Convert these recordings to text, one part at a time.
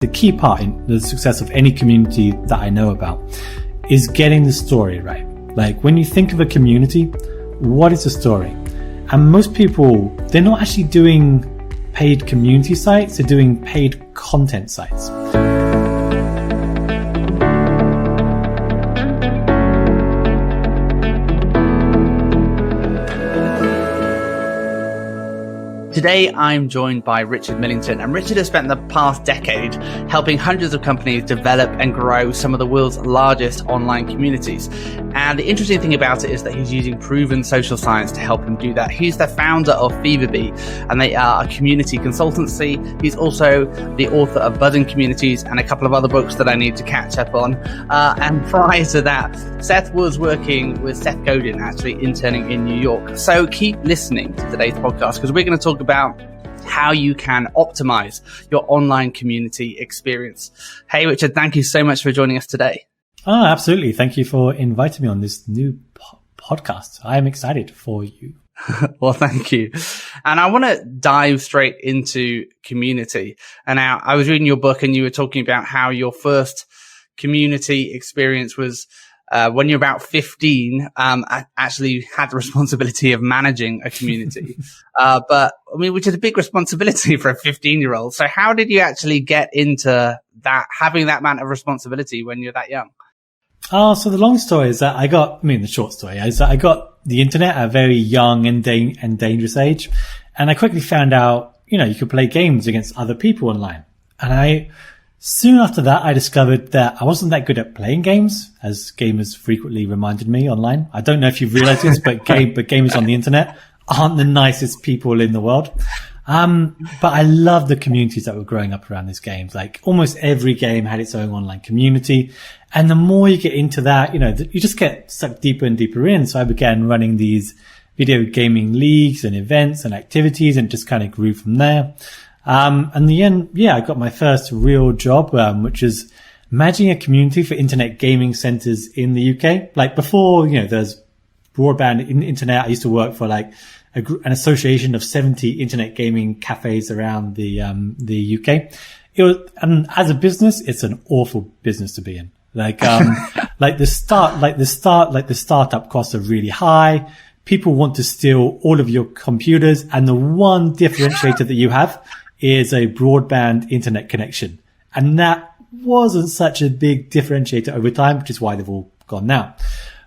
The key part in the success of any community that I know about is getting the story right. Like when you think of a community, what is the story? And most people, they're not actually doing paid community sites, they're doing paid content sites. Today, I'm joined by Richard Millington, and Richard has spent the past decade helping hundreds of companies develop and grow some of the world's largest online communities. And the interesting thing about it is that he's using proven social science to help him do that. He's the founder of FeverBee, and they are a community consultancy. He's also the author of Budding Communities and a couple of other books that I need to catch up on. And prior to that, Seth was working with Seth Godin, actually interning in New York. So keep listening to today's podcast because we're going to talk about how you can optimize your online community experience. Hey, Richard, thank you so much for joining us today. Oh, absolutely. Thank you for inviting me on this new podcast. I am excited for you. Well, thank you. And I want to dive straight into community. And now I was reading your book and you were talking about how your first community experience was when you're about 15, I actually had the responsibility of managing a community. But I mean, which is a big responsibility for a 15-year-old. So how did you actually get into that, having that amount of responsibility when you're that young? Oh, so the long story is that the short story is that I got the internet at a very young and dangerous age. And I quickly found out, you could play games against other people online. And soon after that, I discovered that I wasn't that good at playing games, as gamers frequently reminded me online. I don't know if you've realized this, but gamers on the internet aren't the nicest people in the world. But I love the communities that were growing up around these games. Like almost every game had its own online community. And the more you get into that, you just get sucked deeper and deeper in. So I began running these video gaming leagues and events and activities and just kind of grew from there. And in the end, I got my first real job, which is managing a community for internet gaming centers in the UK. Like before, there's broadband internet. I used to work for like an association of 70 internet gaming cafes around the UK. And as a business, it's an awful business to be in. Like the startup costs are really high. People want to steal all of your computers. And the one differentiator that you have is a broadband internet connection. And that wasn't such a big differentiator over time, which is why they've all gone now.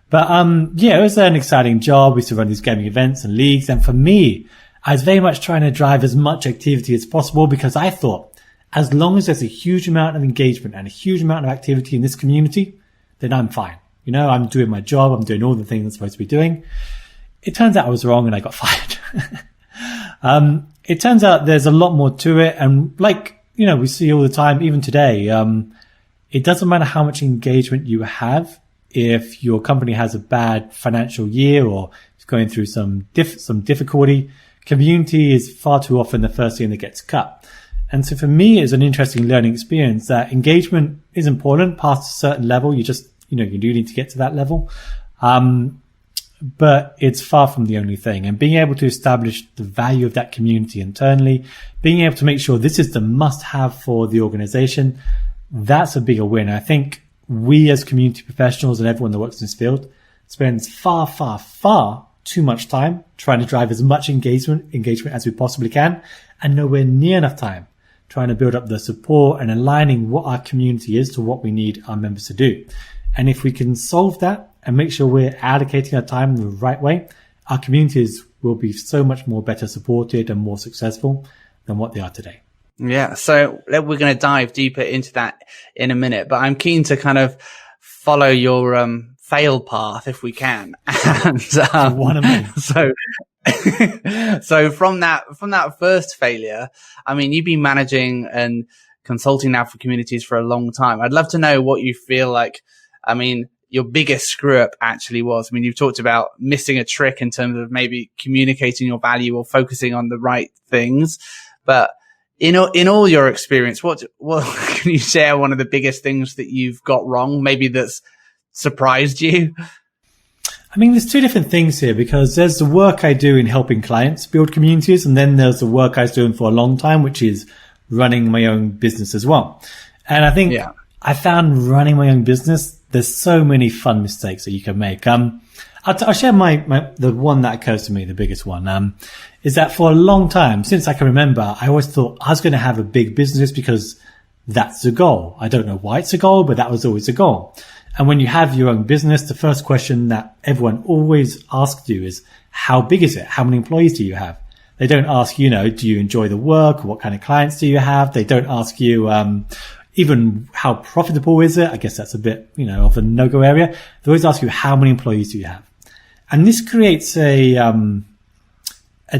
But, it was an exciting job. We used to run these gaming events and leagues. And for me, I was very much trying to drive as much activity as possible because I thought as long as there's a huge amount of engagement and a huge amount of activity in this community, then I'm fine. I'm doing my job. I'm doing all the things I'm supposed to be doing. It turns out I was wrong and I got fired. It turns out there's a lot more to it. And we see all the time, even today, it doesn't matter how much engagement you have. If your company has a bad financial year or is going through some difficulty, community is far too often the first thing that gets cut. And so for me, it's an interesting learning experience that engagement is important past a certain level. You just, you do need to get to that level. But it's far from the only thing. And being able to establish the value of that community internally, being able to make sure this is the must-have for the organization, that's a bigger win. I think we as community professionals and everyone that works in this field spends far, far, far too much time trying to drive as much engagement as we possibly can, and nowhere near enough time trying to build up the support and aligning what our community is to what we need our members to do. And if we can solve that and make sure we're allocating our time the right way, our communities will be so much more better supported and more successful than what they are today. Yeah. So we're going to dive deeper into that in a minute, but I'm keen to kind of follow your fail path if we can. And so from that first failure, I mean, you've been managing and consulting now for communities for a long time. I'd love to know what you feel like, your biggest screw up actually was. You've talked about missing a trick in terms of maybe communicating your value or focusing on the right things. But in all your experience, what can you share one of the biggest things that you've got wrong, maybe that's surprised you? There's two different things here because there's the work I do in helping clients build communities, and then there's the work I was doing for a long time, which is running my own business as well. And I think I found running my own business, there's so many fun mistakes that you can make. I'll share the one that occurs to me, the biggest one, is that for a long time, since I can remember, I always thought I was going to have a big business because that's the goal. I don't know why it's a goal, but that was always a goal. And when you have your own business, the first question that everyone always asks you is, how big is it? How many employees do you have? They don't ask, do you enjoy the work? What kind of clients do you have? They don't ask you, even how profitable is it? I guess that's a bit, of a no-go area. They always ask you, how many employees do you have? And this creates a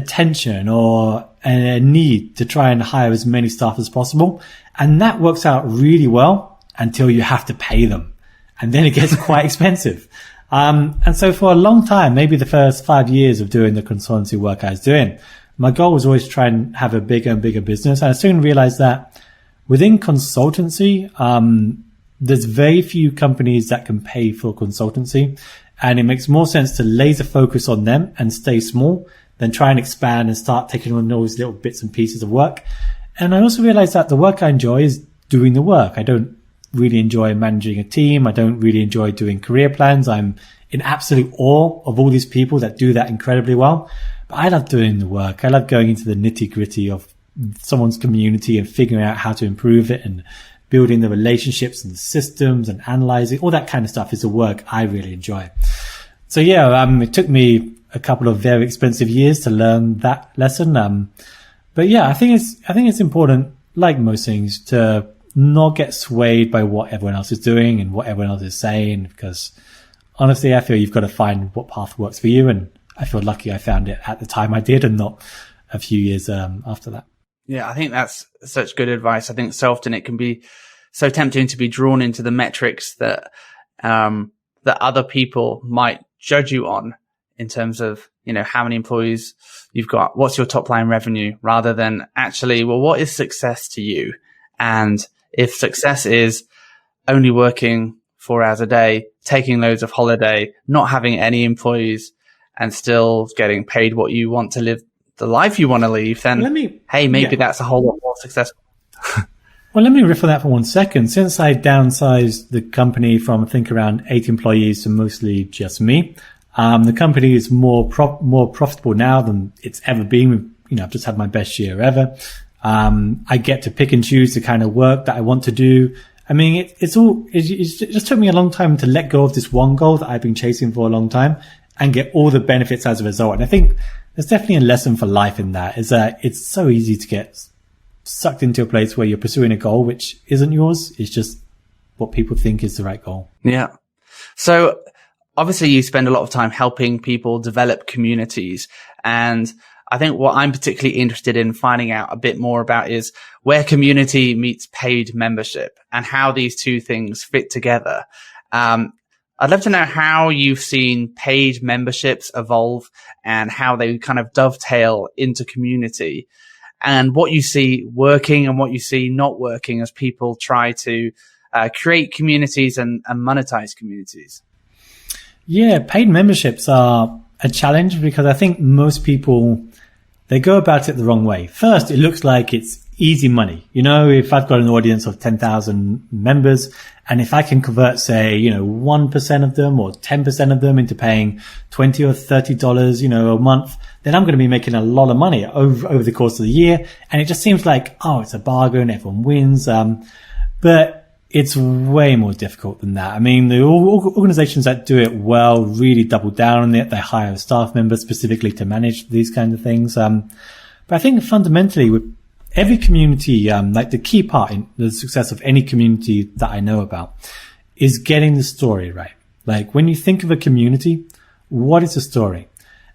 tension or a need to try and hire as many staff as possible. And that works out really well until you have to pay them. And then it gets quite expensive. And so for a long time, maybe the first 5 years of doing the consultancy work I was doing, my goal was always to try and have a bigger and bigger business. And I soon realized that within consultancy, there's very few companies that can pay for consultancy. And it makes more sense to laser focus on them and stay small than try and expand and start taking on those little bits and pieces of work. And I also realized that the work I enjoy is doing the work. I don't really enjoy managing a team. I don't really enjoy doing career plans. I'm in absolute awe of all these people that do that incredibly well. But I love doing the work. I love going into the nitty gritty of someone's community and figuring out how to improve it and building the relationships and the systems and analyzing. All that kind of stuff is the work I really enjoy. So it took me a couple of very expensive years to learn that lesson. But yeah, I think it's important, like most things, to not get swayed by what everyone else is doing and what everyone else is saying, because honestly, I feel you've got to find what path works for you. And I feel lucky I found it at the time I did and not a few years after that. Yeah, I think that's such good advice. I think so often it can be so tempting to be drawn into the metrics that that other people might judge you on in terms of, how many employees you've got, what's your top line revenue, rather than actually, well, what is success to you? And if success is only working 4 hours a day, taking loads of holiday, not having any employees, and still getting paid what you want to live, the life you want to leave, then maybe that's a whole lot more successful. Well, let me riff on that for 1 second. Since I downsized the company from, I think, around 8 employees to mostly just me, the company is more profitable now than it's ever been. I've just had my best year ever. I get to pick and choose the kind of work that I want to do. I mean, it just took me a long time to let go of this one goal that I've been chasing for a long time and get all the benefits as a result. And I think there's definitely a lesson for life in that, is that it's so easy to get sucked into a place where you're pursuing a goal which isn't yours. It's just what people think is the right goal. Yeah. So obviously you spend a lot of time helping people develop communities. And I think what I'm particularly interested in finding out a bit more about is where community meets paid membership and how these two things fit together. I'd love to know how you've seen paid memberships evolve and how they kind of dovetail into community, and what you see working and what you see not working as people try to create communities and monetize communities. Yeah, paid memberships are a challenge because I think most people, they go about it the wrong way. First, it looks like it's easy money. If I've got an audience of 10,000 members, and if I can convert, say, 1% of them or 10% of them into paying $20 or $30, a month, then I'm going to be making a lot of money over the course of the year. And it just seems like, it's a bargain, everyone wins. But it's way more difficult than that. I mean, the organizations that do it well really double down on it. They hire a staff member specifically to manage these kinds of things. But I think fundamentally with every community, like the key part in the success of any community that I know about is getting the story right. Like when you think of a community, what is the story?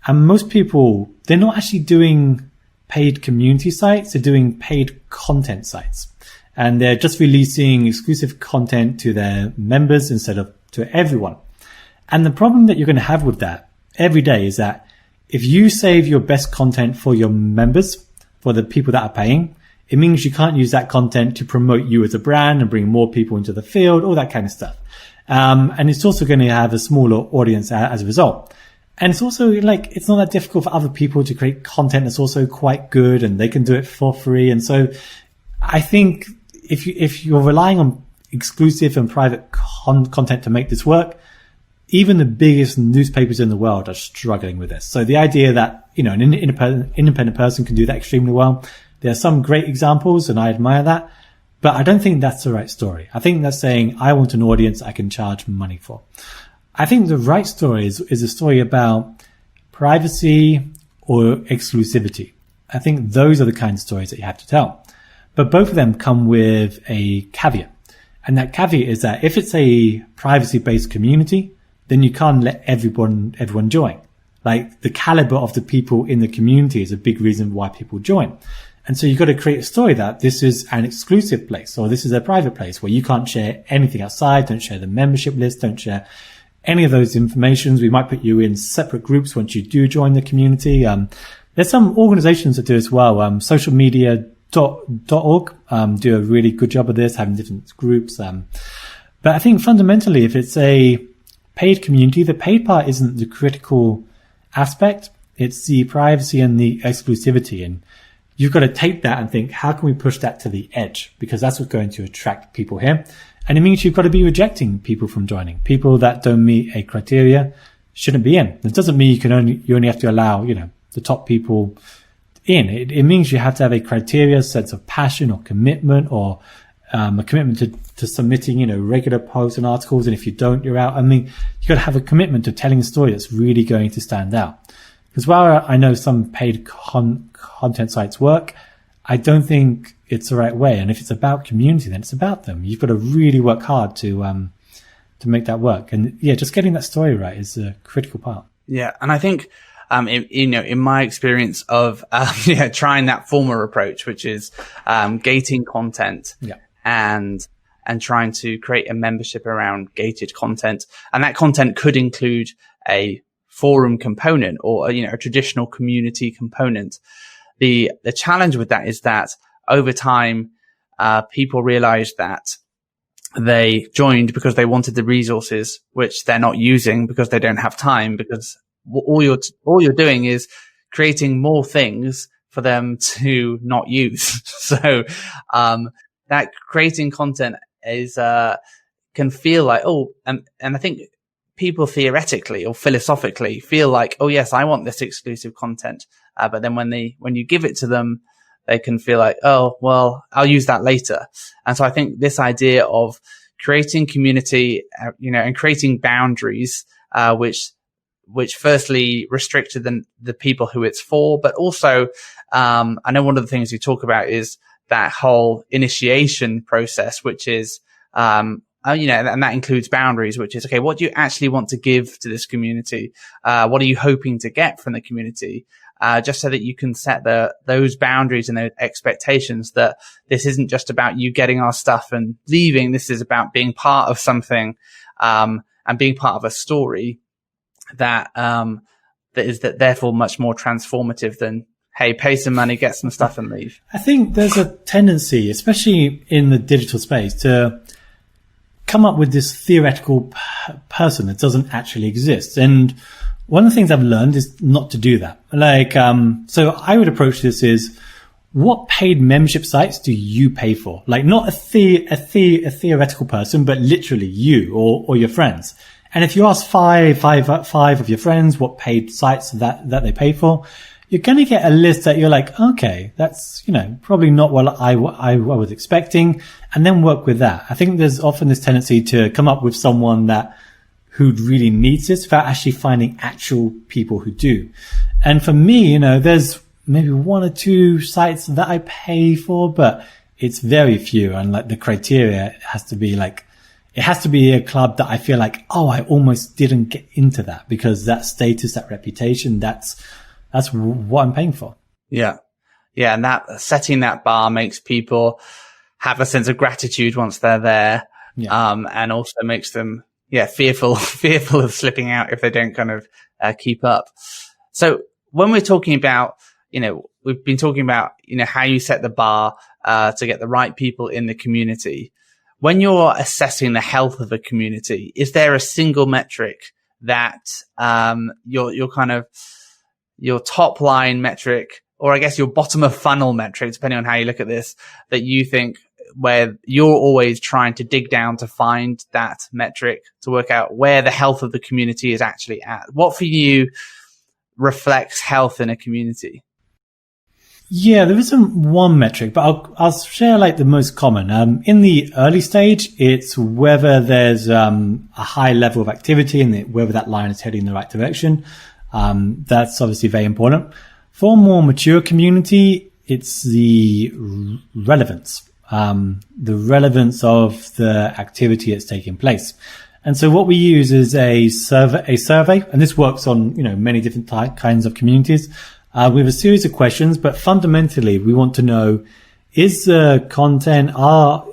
And most people, they're not actually doing paid community sites. They're doing paid content sites. And they're just releasing exclusive content to their members instead of to everyone. And the problem that you're going to have with that every day is that if you save your best content for your members, for the people that are paying, it means you can't use that content to promote you as a brand and bring more people into the field, all that kind of stuff. And it's also going to have a smaller audience as a result. And it's also like, it's not that difficult for other people to create content that's also quite good and they can do it for free. And so I think if you're relying on exclusive and private content to make this work, even the biggest newspapers in the world are struggling with this. So the idea that, you know, an independent person can do that extremely well, there are some great examples and I admire that, but I don't think that's the right story. I think that's saying, I want an audience I can charge money for. I think the right story is a story about privacy or exclusivity. I think those are the kind of stories that you have to tell. But both of them come with a caveat. And that caveat is that if it's a privacy-based community, then you can't let everyone join. Like, the caliber of the people in the community is a big reason why people join. And so you've got to create a story that this is an exclusive place, or this is a private place where you can't share anything outside. Don't share the membership list. Don't share any of those informations. We might put you in separate groups once you do join the community. There's some organizations that do as well. Socialmedia.org do a really good job of this, having different groups. But I think fundamentally, if it's a paid community, the paid part isn't the critical aspect. It's the privacy and the exclusivity. And you've got to take that and think, how can we push that to the edge? Because that's what's going to attract people here. And it means you've got to be rejecting people from joining. People that don't meet a criteria shouldn't be in. It doesn't mean you only have to allow, you know, the top people in. It means you have to have a criteria, sense of passion or commitment, or a commitment to submitting, you know, regular posts and articles. And if you don't, you're out. I mean, you got to have a commitment to telling a story that's really going to stand out. Because while I know some paid content sites work, I don't think it's the right way. And if it's about community, then it's about them. You've got to really work hard to make that work. And yeah, just getting that story right is a critical part. Yeah. And I think, in my experience of, trying that former approach, which is, gating content. Yeah. And trying to create a membership around gated content. And that content could include a forum component or, you know, a traditional community component. The challenge with that is that over time, people realized that they joined because they wanted the resources, which they're not using because they don't have time, because all you're doing is creating more things for them to not use. So, that creating content is, can feel like, and I think people theoretically or philosophically feel like, oh yes, I want this exclusive content. But then when you give it to them, they can feel like, oh, well, I'll use that later. And so I think this idea of creating community, and creating boundaries, which firstly restricted the people who it's for, but also, I know one of the things you talk about is that whole initiation process, which is, and that includes boundaries, which is, okay, what do you actually want to give to this community? What are you hoping to get from the community? Just so that you can set those boundaries and those expectations that this isn't just about you getting our stuff and leaving. This is about being part of something, and being part of a story that is therefore much more transformative than, hey, pay some money, get some stuff and leave. I think there's a tendency, especially in the digital space, to come up with this theoretical person that doesn't actually exist. And one of the things I've learned is not to do that. Like, so I would approach this is, what paid membership sites do you pay for? Like, not a theoretical person, but literally you or your friends. And if you ask five of your friends what paid sites that they pay for, you're going to get a list that you're like, okay, that's, probably not what I was expecting, and then work with that. I think there's often this tendency to come up with someone who really needs this without actually finding actual people who do. And for me, there's maybe one or two sites that I pay for, but it's very few. And like, the criteria has to be like, it has to be a club that I feel like, oh, I almost didn't get into that because that status, that reputation, that's what I'm paying for. Yeah. Yeah. And that setting that bar makes people have a sense of gratitude once they're there. Yeah. And also makes them, fearful of slipping out if they don't kind of keep up. So when we're talking about, we've been talking about, how you set the bar to get the right people in the community. When you're assessing the health of a community, is there a single metric that your top line metric or I guess your bottom of funnel metric, depending on how you look at this, that you think where you're always trying to dig down to find that metric to work out where the health of the community is actually at? What for you reflects health in a community? Yeah, there isn't one metric, but I'll share like the most common. In the early stage, it's whether there's a high level of activity and whether that line is heading in the right direction. That's obviously very important. For a more mature community, it's the relevance. The relevance of the activity that's taking place. And so what we use is a survey, and this works on, many different kinds of communities. We have a series of questions, but fundamentally we want to know, is the content, are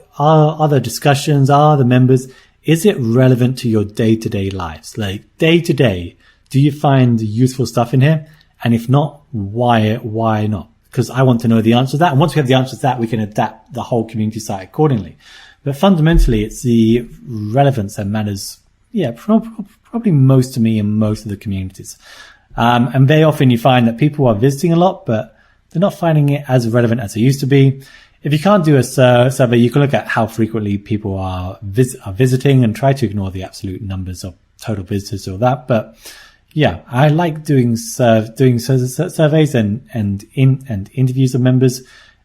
the discussions, are the members, is it relevant to your day-to-day lives? Like day to day, do you find useful stuff in here? And if not, why not? Because I want to know the answer to that. And once we have the answer to that, we can adapt the whole community site accordingly. But fundamentally, it's the relevance that matters. Yeah, probably most to me in most of the communities. And very often you find that people are visiting a lot, but they're not finding it as relevant as it used to be. If you can't do a survey, you can look at how frequently people are visiting and try to ignore the absolute numbers of total visitors or that. But yeah, I like doing surveys and interviews of members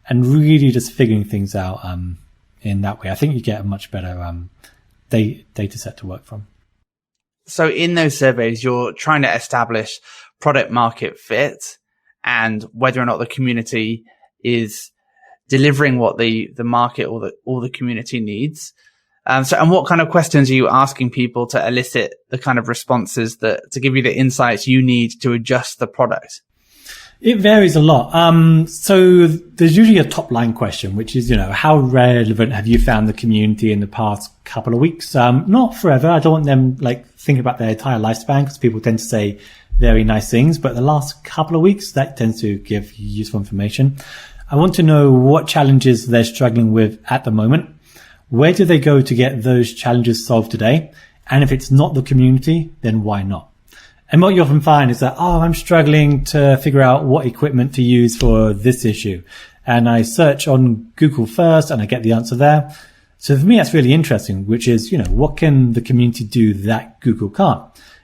and really just figuring things out in that way. I think you get a much better data set to work from. So in those surveys, you're trying to establish product market fit and whether or not the community is delivering what the market or the community needs. And what kind of questions are you asking people to elicit the kind of responses to give you the insights you need to adjust the product? It varies a lot. So there's usually a top line question, which is, how relevant have you found the community in the past couple of weeks? Not forever. I don't want them thinking about their entire lifespan because people tend to say very nice things, but the last couple of weeks, that tends to give useful information. I want to know what challenges they're struggling with at the moment. Where do they go to get those challenges solved today? And if it's not the community, then why not? And what you often find is that, I'm struggling to figure out what equipment to use for this issue. And I search on Google first and I get the answer there. So for me, that's really interesting, which is, what can the community do that Google can't?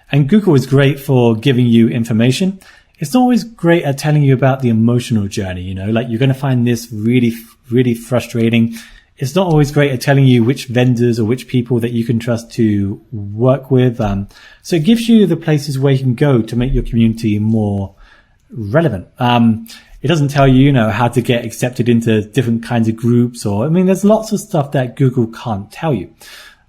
And Google is great for giving you information. It's not always great at telling you about the emotional journey, you're going to find this really, really frustrating. It's not always great at telling you which vendors or which people that you can trust to work with. So it gives you the places where you can go to make your community more relevant. It doesn't tell you, how to get accepted into different kinds of groups there's lots of stuff that Google can't tell you.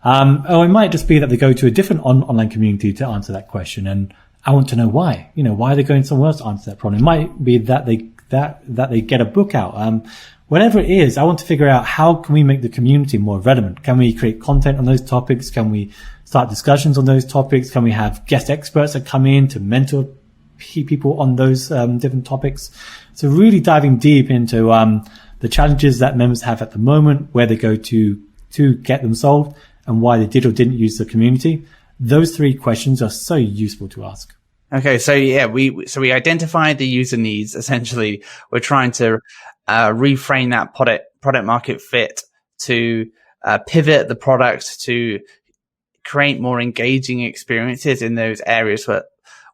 Or it might just be that they go to a different online community to answer that question. And I want to know why, why are they going somewhere else to answer that problem? It might be that they get a book out. Whatever it is, I want to figure out how can we make the community more relevant? Can we create content on those topics? Can we start discussions on those topics? Can we have guest experts that come in to mentor people on those different topics? So really diving deep into the challenges that members have at the moment, where they go to get them solved, and why they did or didn't use the community. Those three questions are so useful to ask. Okay, so yeah, we identify the user needs. Essentially, we're trying to reframe that product market fit to pivot the product to create more engaging experiences in those areas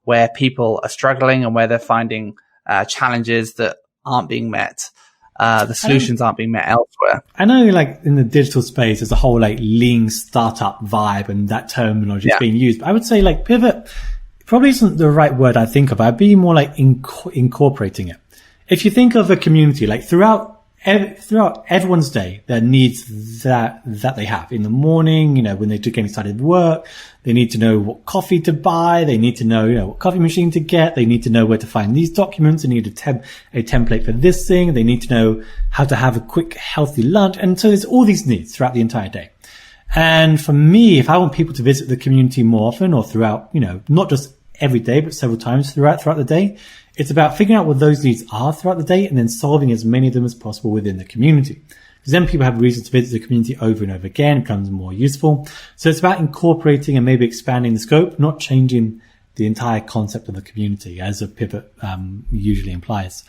where people are struggling and where they're finding challenges that aren't being met. The solutions aren't being met elsewhere. I know in the digital space, there's a whole lean startup vibe and that terminology is being used. But I would say pivot probably isn't the right word I think of. I'd be more incorporating it. If you think of a community, throughout everyone's day, their needs that they have in the morning, when they're getting started work, they need to know what coffee to buy. They need to know, what coffee machine to get. They need to know where to find these documents. They need a template for this thing. They need to know how to have a quick, healthy lunch. And so there's all these needs throughout the entire day. And for me, if I want people to visit the community more often or throughout, not just every day, but several times throughout the day, it's about figuring out what those needs are throughout the day and then solving as many of them as possible within the community. Because then people have reasons to visit the community over and over again. It becomes more useful. So it's about incorporating and maybe expanding the scope, not changing the entire concept of the community as a pivot usually implies.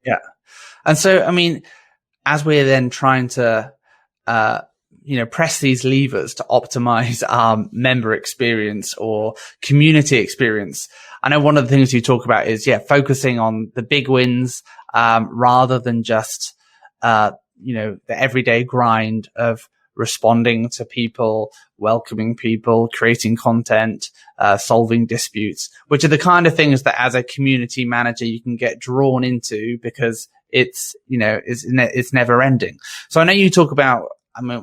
Yeah. And so, I mean, as we're then trying to, press these levers to optimize our member experience or community experience, I know one of the things you talk about is, focusing on the big wins, rather than just, the everyday grind of responding to people, welcoming people, creating content, solving disputes, which are the kind of things that as a community manager you can get drawn into because it's never ending. So I know you talk about,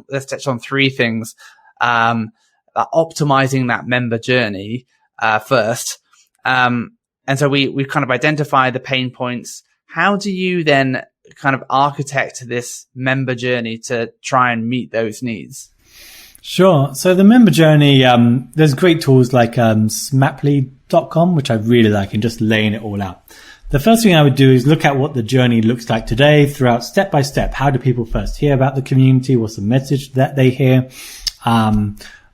let's touch on three things. Optimizing that member journey first. And so we've kind of identified the pain points. How do you then kind of architect this member journey to try and meet those needs? Sure. So the member journey, there's great tools like smaply.com, which I really like, and just laying it all out. The first thing I would do is look at what the journey looks like today throughout step by step. How do people first hear about the community? What's the message that they hear?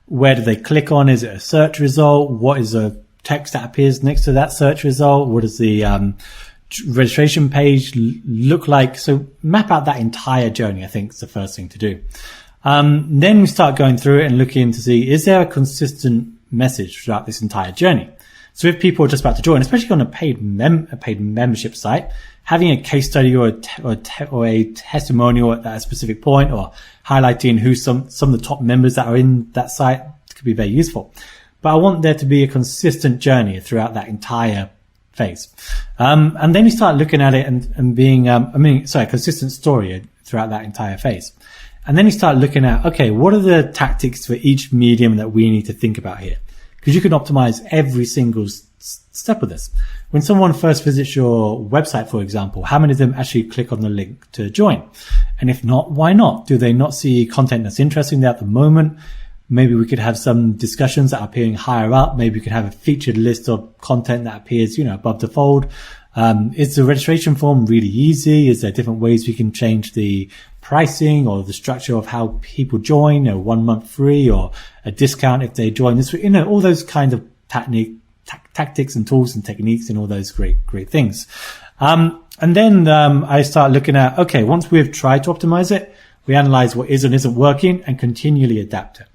Where do they click on? Is it a search result? What is a text that appears next to that search result? What does the registration page look like? So map out that entire journey, I think, is the first thing to do. Then we start going through it and looking to see, is there a consistent message throughout this entire journey? So if people are just about to join, especially on a paid membership site, having a case study or a testimonial at that specific point, or highlighting who some of the top members that are in that site could be very useful. But I want there to be a consistent journey throughout that entire phase. And then you start looking at it and being, consistent story throughout that entire phase. And then you start looking at, okay, what are the tactics for each medium that we need to think about here? Because you can optimize every single step of this. When someone first visits your website, for example, how many of them actually click on the link to join? And if not, why not? Do they not see content that's interesting there at the moment? Maybe we could have some discussions that are appearing higher up. Maybe we could have a featured list of content that appears, above the fold. Is the registration form really easy? Is there different ways we can change the pricing or the structure of how people join, 1 month free or a discount if they join this week? All those kinds of tactics and tools and techniques and all those great things. And then I start looking at, okay, once we've tried to optimize it, we analyze what is and isn't working and continually adapt it.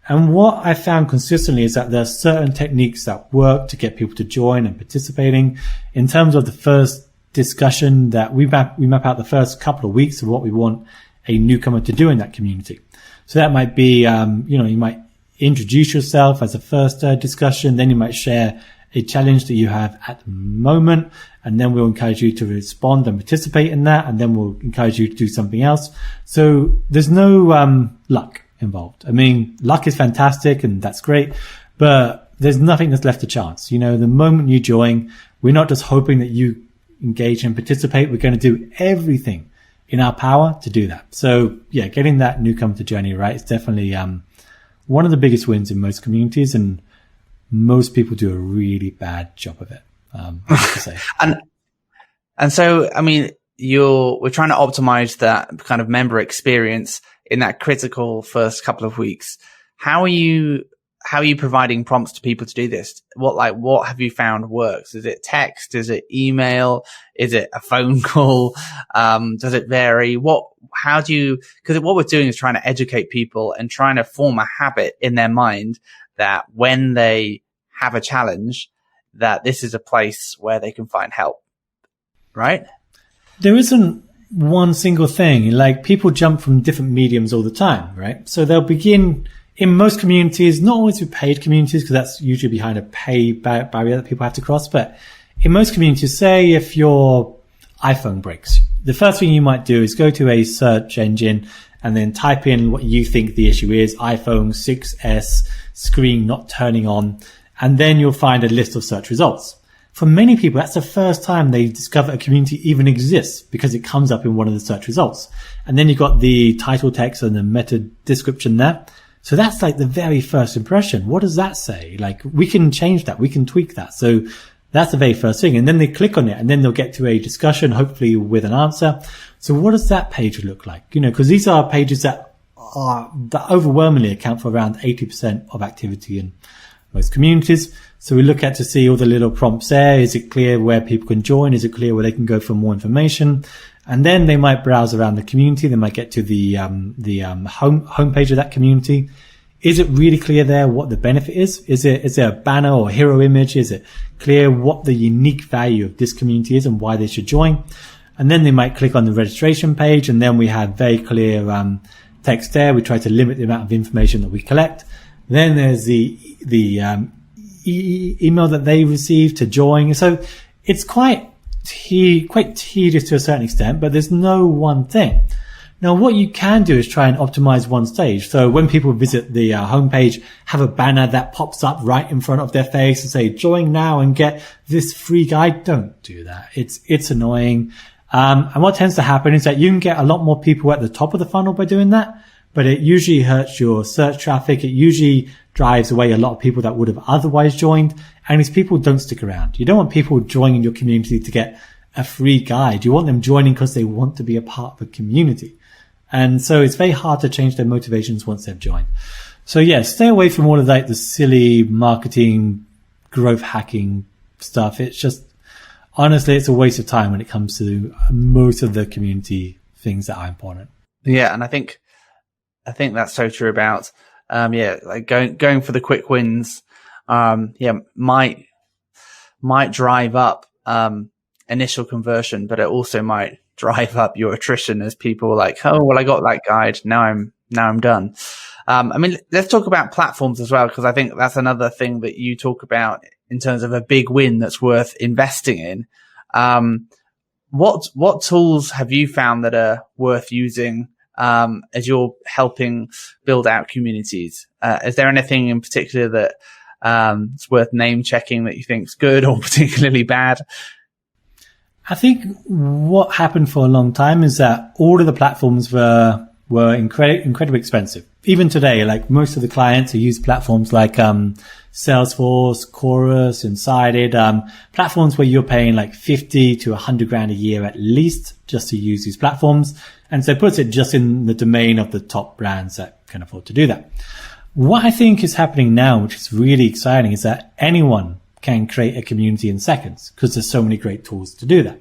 And what I found consistently is that there are certain techniques that work to get people to join and participating. In terms of the first discussion, that we map out the first couple of weeks of what we want a newcomer to do in that community. So that might be, you might introduce yourself as a first discussion. Then you might share a challenge that you have at the moment. And then we'll encourage you to respond and participate in that. And then we'll encourage you to do something else. So there's no luck involved. Luck is fantastic and that's great, but there's nothing that's left to chance. The moment you join, we're not just hoping that you engage and participate. We're going to do everything in our power to do that. So yeah, getting that newcomer to journey right is definitely one of the biggest wins in most communities, and most people do a really bad job of it. I have to say. and so, we're trying to optimize that kind of member experience in that critical first couple of weeks. How are you providing prompts to people to do this? What have you found works? Is it text? Is it email? Is it a phone call? Does it vary? Because what we're doing is trying to educate people and trying to form a habit in their mind that when they have a challenge, that this is a place where they can find help, right? There isn't one single thing. Like, people jump from different mediums all the time, right? So they'll begin in most communities, not always with paid communities, because that's usually behind a pay barrier that people have to cross. But in most communities, say if your iPhone breaks, the first thing you might do is go to a search engine and then type in what you think the issue is: iPhone 6S screen not turning on. And then you'll find a list of search results. For many people, that's the first time they discover a community even exists, because it comes up in one of the search results. And then you've got the title text and the meta description there. So that's like the very first impression. What does that say? Like, we can change that. We can tweak that. So that's the very first thing. And then they click on it and then they'll get to a discussion, hopefully with an answer. So what does that page look like? Because these are pages that overwhelmingly account for around 80% of activity in most communities. So we look at to see all the little prompts there. Is it clear where people can join? Is it clear where they can go for more information? And then they might browse around the community. They might get to the homepage of that community. Is it really clear there what the benefit is? Is there a banner or hero image? Is it clear what the unique value of this community is and why they should join? And then they might click on the registration page, and then we have very clear text there. We try to limit the amount of information that we collect. Then there's the email that they receive to join. So it's quite tedious to a certain extent, but there's no one thing. Now, what you can do is try and optimize one stage. So when people visit the homepage, have a banner that pops up right in front of their face and say, join now and get this free guide. Don't do that. It's annoying. And what tends to happen is that you can get a lot more people at the top of the funnel by doing that, but it usually hurts your search traffic. It usually drives away a lot of people that would have otherwise joined. And these people don't stick around. You don't want people joining your community to get a free guide. You want them joining because they want to be a part of a community. And so it's very hard to change their motivations once they've joined. So yeah, stay away from all of that, the silly marketing, growth hacking stuff. It's just, honestly, it's a waste of time when it comes to most of the community things that are important. Yeah. And I think that's so true about, like going for the quick wins, might drive up, initial conversion, but it also might drive up your attrition as people are like, oh, well, I got that guide. Now I'm done. Let's talk about platforms as well, because I think that's another thing that you talk about in terms of a big win that's worth investing in. What tools have you found that are worth using, as you're helping build out communities? Is there anything in particular that, it's worth name checking that you think is good or particularly bad? I think what happened for a long time is that all of the platforms were incredibly expensive. Even today, like most of the clients who use platforms like Salesforce, Chorus, Insided, platforms where you're paying like 50 to 100 grand a year at least just to use these platforms. And so it puts it just in the domain of the top brands that can afford to do that. What I think is happening now, which is really exciting, is that anyone can create a community in seconds because there's so many great tools to do that.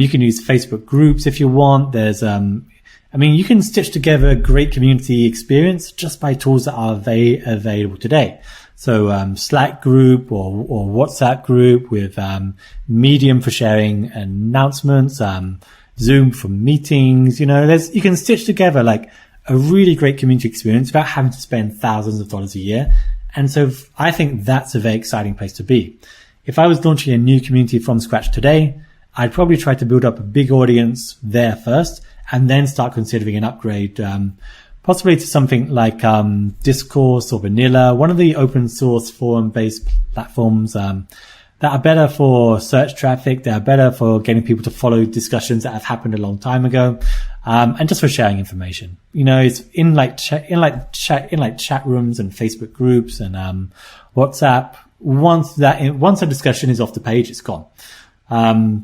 You can use Facebook groups if you want. There's, you can stitch together a great community experience just by tools that are available today. So, Slack group or WhatsApp group with, Medium for sharing announcements, Zoom for meetings. You can stitch together like a really great community experience without having to spend thousands of dollars a year. And so I think that's a very exciting place to be. If I was launching a new community from scratch today, I'd probably try to build up a big audience there first and then start considering an upgrade, possibly to something like Discourse or Vanilla, one of the open source forum-based platforms that are better for search traffic. They are better for getting people to follow discussions that have happened a long time ago, and just for sharing information. It's in chat rooms and Facebook groups and WhatsApp. Once a discussion is off the page, it's gone.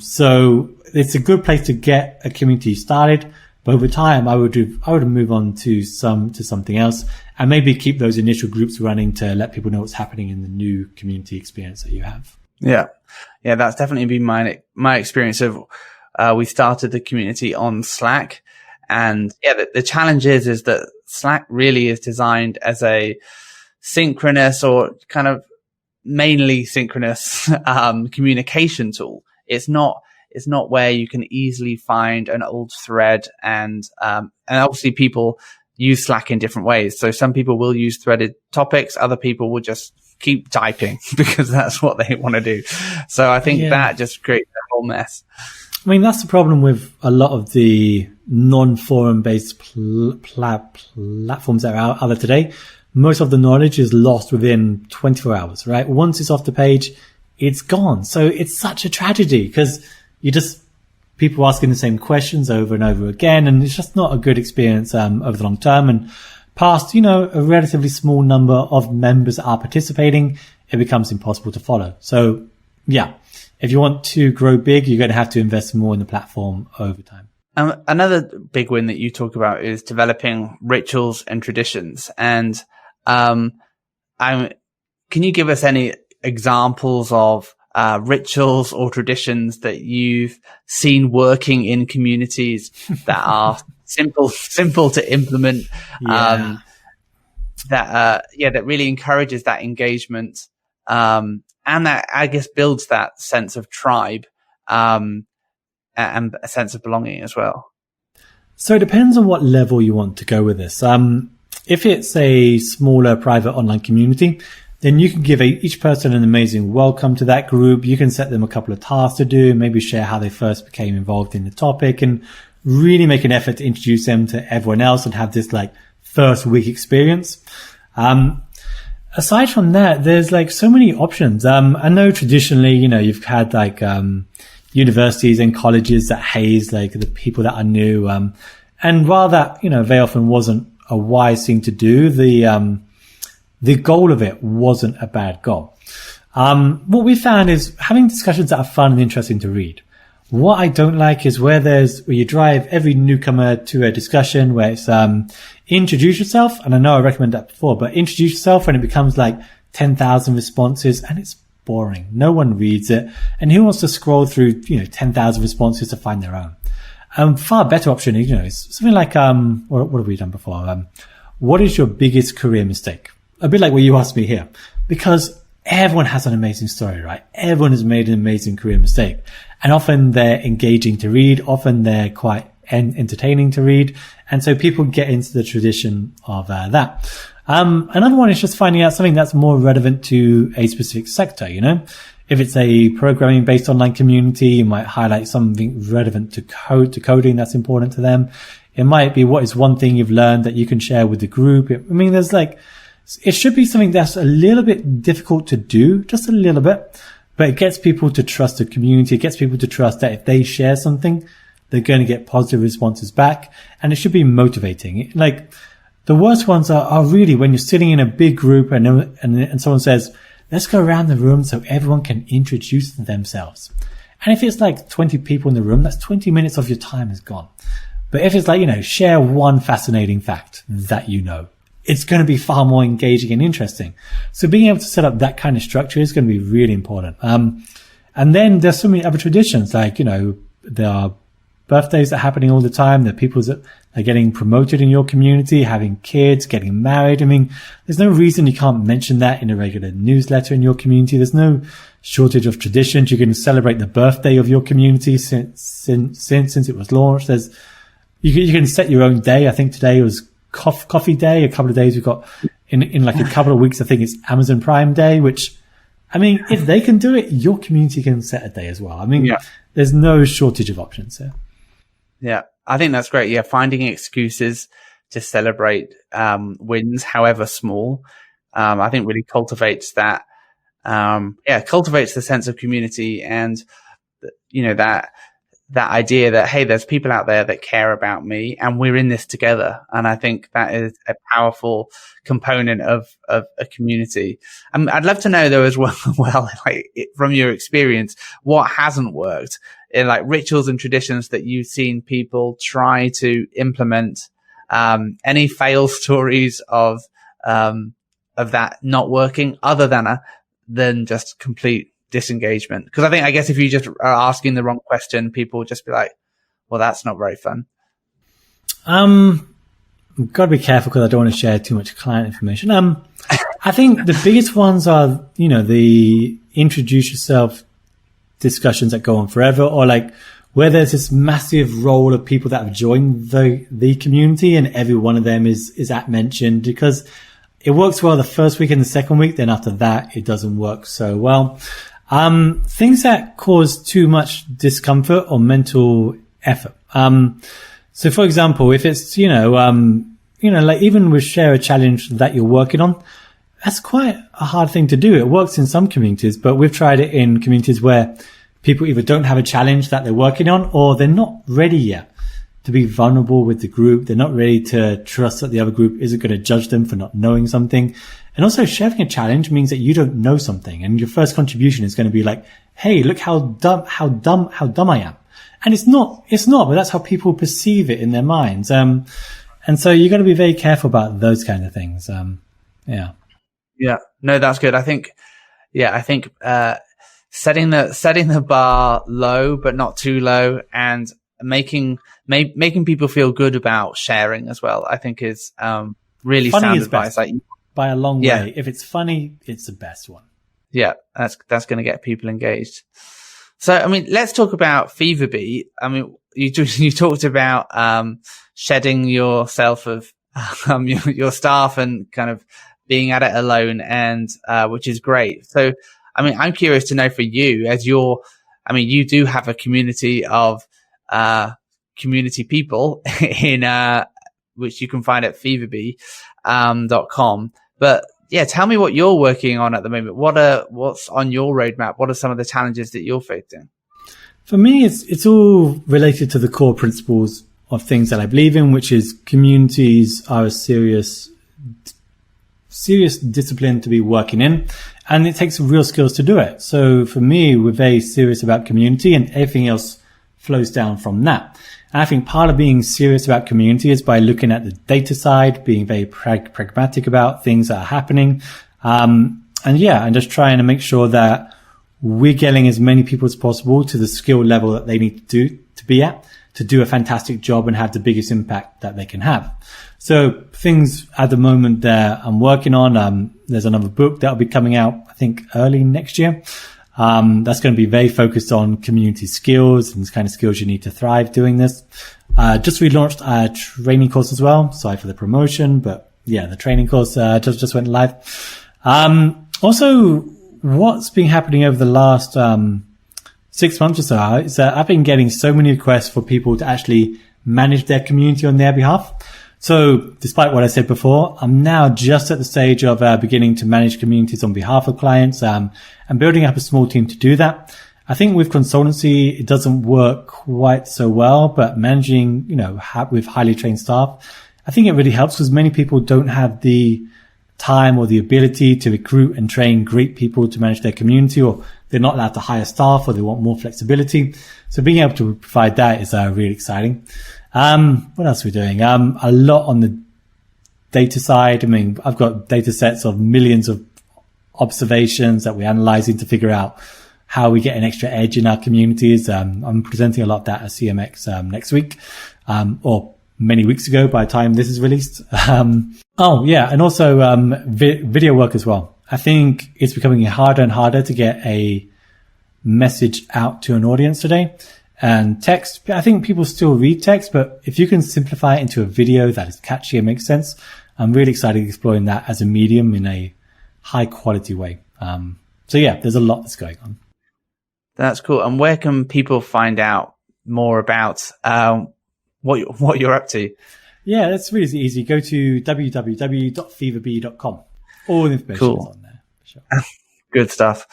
So it's a good place to get a community started. But over time, I would move on to something else and maybe keep those initial groups running to let people know what's happening in the new community experience that you have. Yeah. Yeah. That's definitely been my experience of, we started the community on Slack, and the challenge is that Slack really is designed as a synchronous or kind of mainly synchronous, communication tool. It's not where you can easily find an old thread and obviously people use Slack in different ways. So some people will use threaded topics. Other people will just keep typing because that's what they want to do. So I think that just creates a whole mess. That's the problem with a lot of the non-forum based platforms that are out there today. Most of the knowledge is lost within 24 hours, right? Once it's off the page, it's gone. So it's such a tragedy because people asking the same questions over and over again. And it's just not a good experience, over the long term. And past, a relatively small number of members that are participating, it becomes impossible to follow. So if you want to grow big, you're going to have to invest more in the platform over time. Another big win that you talk about is developing rituals and traditions. And, can you give us any examples of rituals or traditions that you've seen working in communities that are simple to implement, that really encourages that engagement, and that, I guess, builds that sense of tribe, and a sense of belonging as well? So it depends on what level you want to go with this. If it's a smaller private online community, then you can give each person an amazing welcome to that group. You can set them a couple of tasks to do, maybe share how they first became involved in the topic, and really make an effort to introduce them to everyone else and have this like first week experience. Aside from that, there's like so many options. I know traditionally, you've had like universities and colleges that haze like the people that are new. And while that, very often wasn't a wise thing to do, the goal of it wasn't a bad goal. What we found is having discussions that are fun and interesting to read. What I don't like is where you drive every newcomer to a discussion where it's introduce yourself, and I know I recommended that before, but introduce yourself, and it becomes like 10,000 responses, and it's boring. No one reads it, and who wants to scroll through 10,000 responses to find their own? Far better option is something like what have we done before? What is your biggest career mistake? A bit like what you asked me here, because everyone has an amazing story, right? Everyone has made an amazing career mistake, and often they're engaging to read, often they're quite entertaining to read, and so people get into the tradition of that. Another one is just finding out something that's more relevant to a specific sector. If it's a programming based online community, you might highlight something relevant to coding that's important to them. It might be what is one thing you've learned that you can share with the group. It should be something that's a little bit difficult to do, just a little bit, but it gets people to trust the community. It gets people to trust that if they share something, they're going to get positive responses back, and it should be motivating. Like the worst ones are really when you're sitting in a big group and someone says, let's go around the room so everyone can introduce themselves. And if it's like 20 people in the room, that's 20 minutes of your time is gone. But if it's like, share one fascinating fact that it's going to be far more engaging and interesting. So being able to set up that kind of structure is going to be really important. And then there's so many other traditions, like, there are birthdays that are happening all the time. There are people that are getting promoted in your community, having kids, getting married. There's no reason you can't mention that in a regular newsletter in your community. There's no shortage of traditions. You can celebrate the birthday of your community since it was launched. You can set your own day. I think today was coffee day. A couple of days we've got in like a couple of weeks, I think it's Amazon Prime Day, which, if they can do it, your community can set a day as well. There's no shortage of options here. Yeah, I think that's great. Yeah, finding excuses to celebrate wins, however small, I think really cultivates that. Cultivates the sense of community, and that idea that, hey, there's people out there that care about me and we're in this together. And I think that is a powerful component of a community. I'd love to know though as well, from your experience, what hasn't worked in like rituals and traditions that you've seen people try to implement, any fail stories of that not working other than just complete disengagement. Because I guess if you just are asking the wrong question, people will just be like, well, that's not very fun. I've got to be careful because I don't want to share too much client information. I think the biggest ones are, the introduce yourself discussions that go on forever, or like where there's this massive roll of people that have joined the community and every one of them is at mentioned, because it works well the first week and the second week. Then after that, it doesn't work so well. Things that cause too much discomfort or mental effort. So for example, if it's, like even with share a challenge that you're working on, that's quite a hard thing to do. It works in some communities, but we've tried it in communities where people either don't have a challenge that they're working on, or they're not ready yet to be vulnerable with the group. They're not ready to trust that the other group isn't going to judge them for not knowing something. And also sharing a challenge means that you don't know something, and your first contribution is going to be like, hey, look how dumb I am. And it's not, but that's how people perceive it in their minds. And so you got to be very careful about those kind of things. Yeah. No, that's good. I think, Yeah, I think setting the bar low but not too low, and making people feel good about sharing as well, I think is really sound advice. Like, by a long way. If it's funny, it's the best one. Yeah, that's going to get people engaged. So, I mean, let's talk about FeverBee. I mean, you talked about shedding yourself of your staff and kind of being at it alone, and which is great. So, I mean, I'm curious to know for you, you do have a community of community people in which you can find at FeverBee.com. But yeah, tell me what you're working on at the moment. What's on your roadmap? What are some of the challenges that you're facing? For me, it's all related to the core principles of things that I believe in, which is communities are a serious discipline to be working in, and it takes real skills to do it. So for me, we're very serious about community, and everything else flows down from that. And I think part of being serious about community is by looking at the data side, being very pragmatic about things that are happening. And just trying to make sure that we're getting as many people as possible to the skill level that they need to be at to do a fantastic job and have the biggest impact that they can have. So things at the moment that I'm working on, there's another book that'll be coming out, I think early next year. That's going to be very focused on community skills and the kind of skills you need to thrive doing this. Just relaunched a training course as well. Sorry for the promotion, but yeah, the training course, just went live. Also, what's been happening over the last, 6 months or so is that I've been getting so many requests for people to actually manage their community on their behalf. So despite what I said before, I'm now just at the stage of beginning to manage communities on behalf of clients. I'm building up a small team to do that. I think with consultancy, it doesn't work quite so well, but managing, with highly trained staff, I think it really helps because many people don't have the time or the ability to recruit and train great people to manage their community, or they're not allowed to hire staff, or they want more flexibility. So being able to provide that is really exciting. What else are we doing? A lot on the data side. I mean, I've got data sets of millions of observations that we're analyzing to figure out how we get an extra edge in our communities. I'm presenting a lot of that at CMX next week, or many weeks ago by the time this is released. And also video work as well. I think it's becoming harder and harder to get a message out to an audience today. And text, I think people still read text, but if you can simplify it into a video that is catchy and makes sense, I'm really excited exploring that as a medium in a high quality way. There's a lot that's going on. That's cool. And where can people find out more about what you're up to? Yeah, that's really easy. Go to www.feverbee.com. All the information is on there. For sure. Good stuff.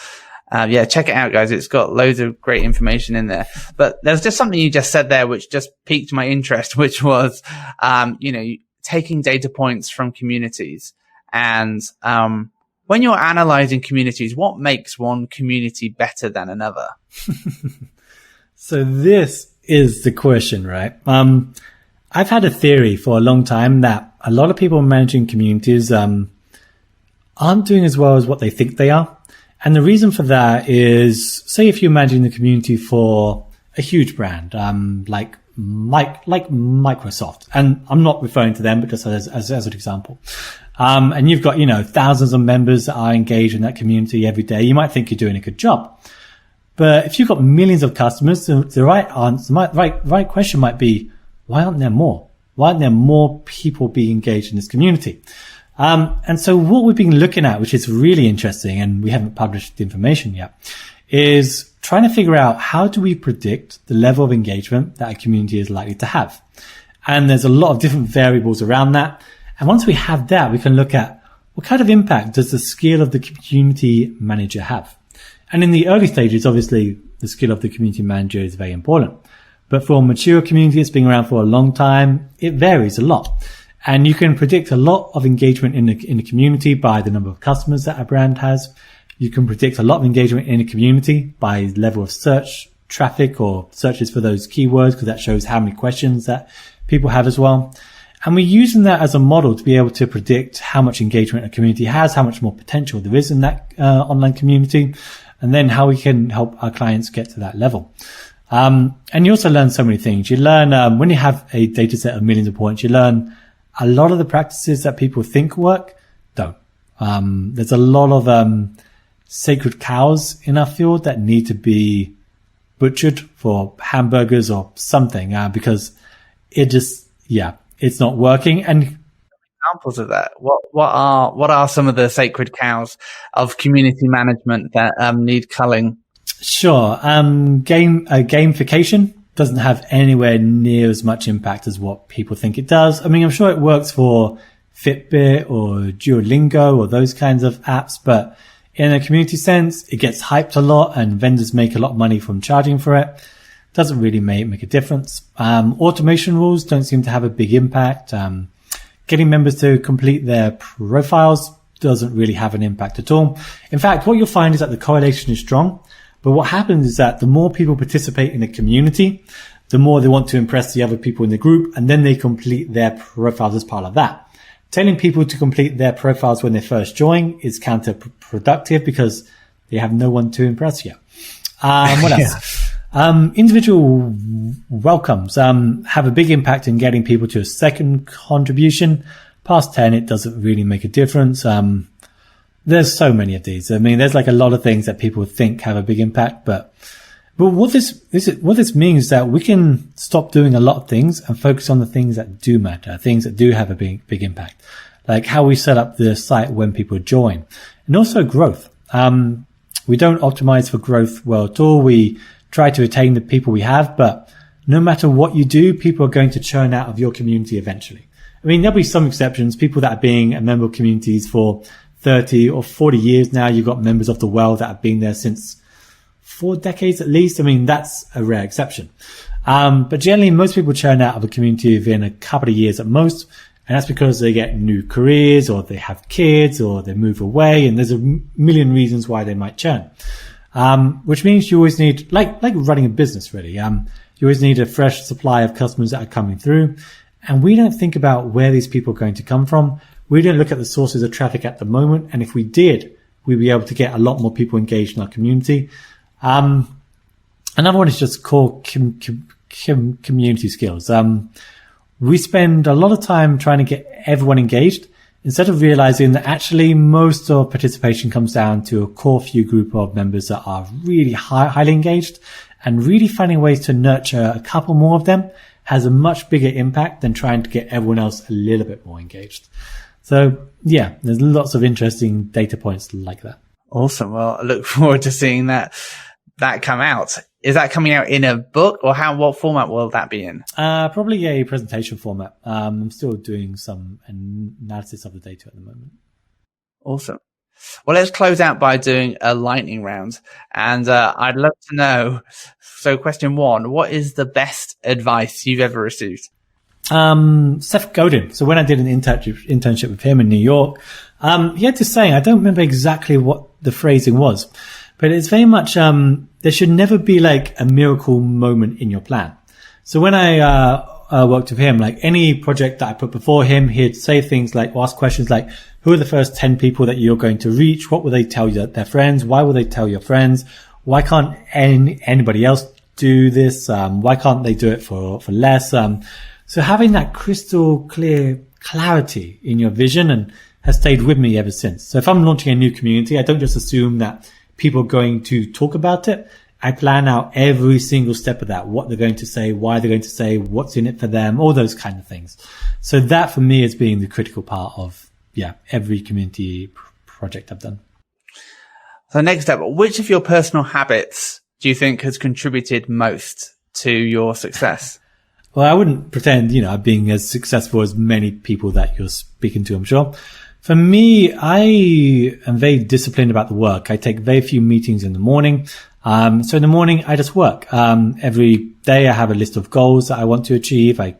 Check it out, guys. It's got loads of great information in there. But there's just something you just said there which just piqued my interest, which was, taking data points from communities. And when you're analyzing communities, what makes one community better than another? So this is the question, right? I've had a theory for a long time that a lot of people managing communities aren't doing as well as what they think they are. And the reason for that is, say if you imagine the community for a huge brand, like Microsoft, and I'm not referring to them, but just as an example. And you've got, thousands of members that are engaged in that community every day. You might think you're doing a good job. But if you've got millions of customers, the right answer, right question might be, why aren't there more? Why aren't there more people being engaged in this community? And so what we've been looking at, which is really interesting, and we haven't published the information yet, is trying to figure out how do we predict the level of engagement that a community is likely to have. And there's a lot of different variables around that. And once we have that, we can look at what kind of impact does the skill of the community manager have? And in the early stages, obviously, the skill of the community manager is very important. But for a mature community that's been around for a long time, it varies a lot. And you can predict a lot of engagement in the community by the number of customers that a brand has. You can predict a lot of engagement in a community by level of search traffic or searches for those keywords, because that shows how many questions that people have as well. And we're using that as a model to be able to predict how much engagement a community has, how much more potential there is in that online community, and then how we can help our clients get to that level. And you also learn so many things. You learn, when you have a data set of millions of points, you learn a lot of the practices that people think work don't. There's a lot of sacred cows in our field that need to be butchered for hamburgers or something, because it just, it's not working. And examples of that, what are some of the sacred cows of community management that need culling? Sure. Gamification doesn't have anywhere near as much impact as what people think it does. I mean, I'm sure it works for Fitbit or Duolingo or those kinds of apps, but in a community sense, it gets hyped a lot and vendors make a lot of money from charging for it. Doesn't really make a difference. Automation rules don't seem to have a big impact. Getting members to complete their profiles doesn't really have an impact at all. In fact, what you'll find is that the correlation is strong. But what happens is that the more people participate in the community, the more they want to impress the other people in the group, and then they complete their profiles as part of that. Telling people to complete their profiles when they first join is counterproductive because they have no one to impress yet. What else? Individual welcomes have a big impact in getting people to a second contribution. Past 10, it doesn't really make a difference. There's so many of these. I mean, there's like a lot of things that people think have a big impact, but what this means is that we can stop doing a lot of things and focus on the things that do matter, things that do have a big impact, like how we set up the site when people join, and also growth. We don't optimize for growth well at all. We try to retain the people we have, but no matter what you do, people are going to churn out of your community eventually. I mean, there'll be some exceptions, people that are being a member of communities for 30 or 40 years now. You've got members of the world that have been there since 4 decades at least. I mean, that's a rare exception. But generally, most people churn out of a community within a couple of years at most. And that's because they get new careers or they have kids or they move away. And there's a million reasons why they might churn. Which means you always need, like running a business really, you always need a fresh supply of customers that are coming through. And we don't think about where these people are going to come from. We don't look at the sources of traffic at the moment. And if we did, we'd be able to get a lot more people engaged in our community. Another one is just core community skills. We spend a lot of time trying to get everyone engaged instead of realizing that actually most of participation comes down to a core few group of members that are really highly engaged, and really finding ways to nurture a couple more of them has a much bigger impact than trying to get everyone else a little bit more engaged. So yeah, there's lots of interesting data points like that. Awesome. Well, I look forward to seeing that come out. Is that coming out in a book, or what format will that be in? Probably a presentation format. I'm still doing some analysis of the data at the moment. Awesome. Well, let's close out by doing a lightning round. And I'd love to know, so question 1, what is the best advice you've ever received? Seth Godin. So when I did an internship with him in New York, he had this saying, I don't remember exactly what the phrasing was, but it's very much, there should never be like a miracle moment in your plan. So when I worked with him, like any project that I put before him, he'd say things like, ask questions like, who are the first 10 people that you're going to reach? What will they tell you their friends? Why will they tell your friends? Why can't anybody else do this? Why can't they do it for less? So having that crystal clear clarity in your vision and has stayed with me ever since. So if I'm launching a new community, I don't just assume that people are going to talk about it. I plan out every single step of that, what they're going to say, why they're going to say, what's in it for them, all those kind of things. So that for me has been the critical part of, every community project I've done. So next up, which of your personal habits do you think has contributed most to your success? Well, I wouldn't pretend, I'm being as successful as many people that you're speaking to, I'm sure. For me, I am very disciplined about the work. I take very few meetings in the morning. So in the morning, I just work. Every day I have a list of goals that I want to achieve. I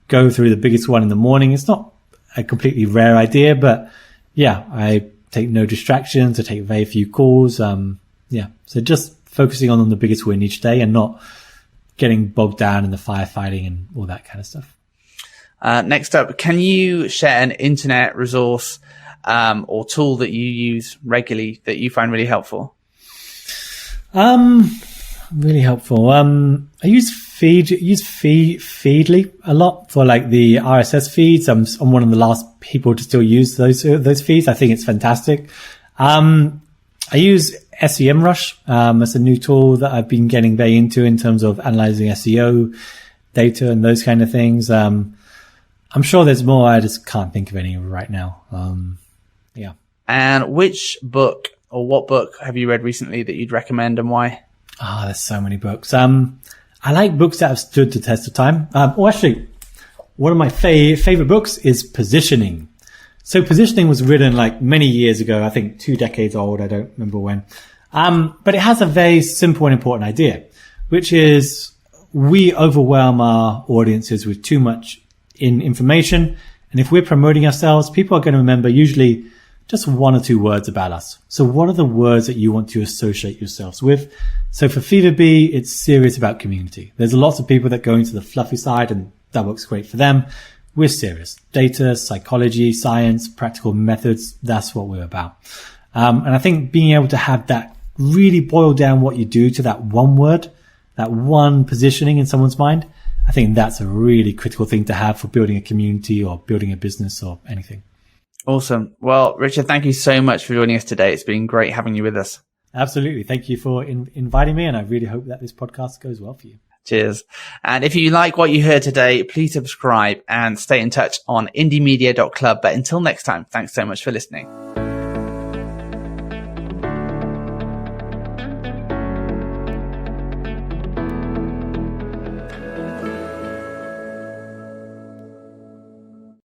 go through the biggest one in the morning. It's not a completely rare idea, but I take no distractions. I take very few calls. So just focusing on the biggest win each day and not getting bogged down in the firefighting and all that kind of stuff. Next up, can you share an internet resource or tool that you use regularly that you find really helpful? Really helpful. I use Feedly a lot for like the RSS feeds. I'm one of the last people to still use those feeds. I think it's fantastic. I use SEMrush as a new tool that I've been getting very into in terms of analyzing SEO data and those kind of things. I'm sure there's more. I just can't think of any right now. Yeah. And which book or what book have you read recently that you'd recommend and why? There's so many books. I like books that have stood the test of time. Actually, one of my favorite books is Positioning. So Positioning was written like many years ago, I think 2 decades old. I don't remember when. But it has a very simple and important idea, which is we overwhelm our audiences with too much information. And if we're promoting ourselves, people are going to remember usually just 1 or 2 words about us. So what are the words that you want to associate yourselves with? So for FeverBee, it's serious about community. There's lots of people that go into the fluffy side and that works great for them. We're serious. Data, psychology, science, practical methods. That's what we're about. And I think being able to have that really boil down what you do to that one word, that one positioning in someone's mind, I think that's a really critical thing to have for building a community or building a business or anything. Awesome. Well, Richard, thank you so much for joining us today. It's been great having you with us. Absolutely. Thank you for inviting me. And I really hope that this podcast goes well for you. Cheers. And if you like what you heard today, please subscribe and stay in touch on indiemedia.club. But until next time, thanks so much for listening.